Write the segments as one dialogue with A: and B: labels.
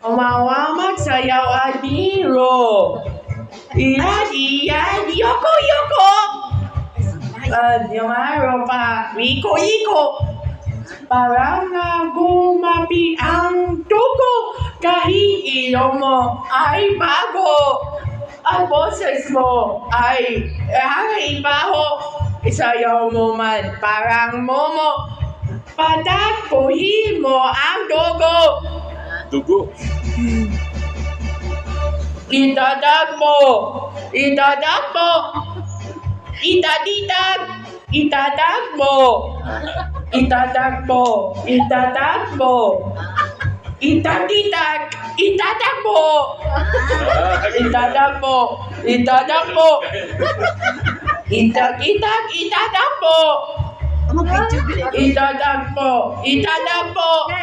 A: Umawamak sayaw at biro. Iyan, yoko. Yamaro pa, iko. Parang gumapi ang tuko. Kahit ilong mo ay bago. Ang boses mo ay ibaho. Isayaw mo man parang momo. Patakbuhin mo ang dugo.
B: Dugo.
A: Itadag mo. Itadag mo.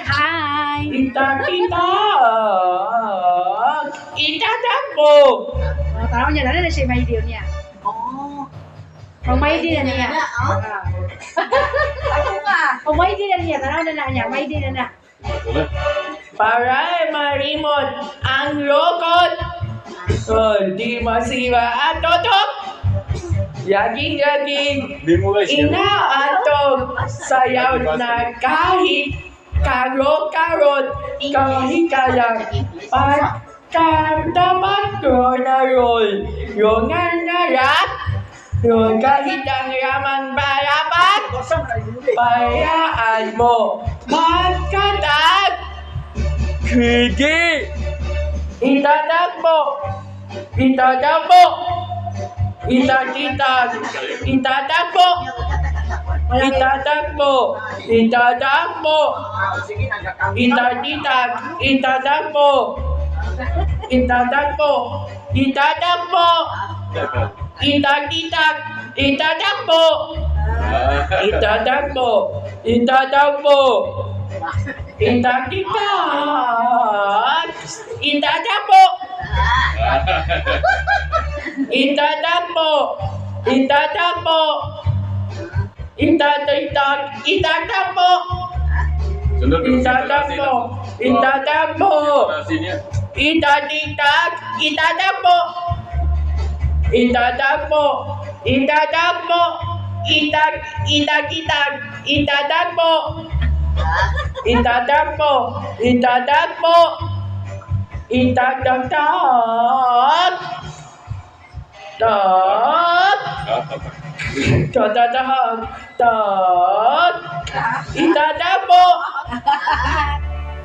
C: Hi! Tanaw niya na siya may deal niya.
D: Oh.
C: Pag may deal na niya.
D: Ako nga.
C: Pag may deal na niya, tanaw na niya, may deal na.
A: Para marimot ang lokot. Di masira at totok. Yaging.
B: Hindi mo guys.
A: Inaatog sayaw na kahit karot, kahit kalang pagkatapat ko na roll. Yung narat, yung kahit ang ramang barapat, bayaan mo magkatag. Sige! Itadag mo!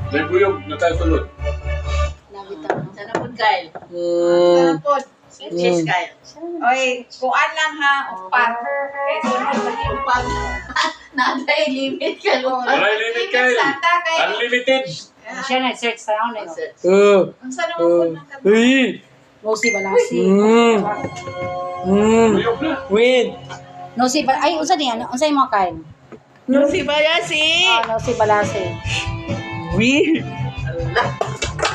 B: Nagbuyog, nakasulod.
D: Sana po, Kyle. Sana po. Cheers, Kyle. Oy, kuan lang ha. Upat. Kaya sunod pati upat. Naday limit ka lo.
B: Wala limit kayo.
D: Santa kayo.
B: Unlimited.
C: Siya na, search tanaw na yun.
D: Ang sana mo po ng kape.
C: Nosi balasi.
B: Buyog na.
C: Nosi balasi. Ay, unsa niya? Unsa yung mga kain?
A: No si Bayasi!
C: Nosi balasi.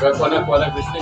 B: Kuha na, Christy.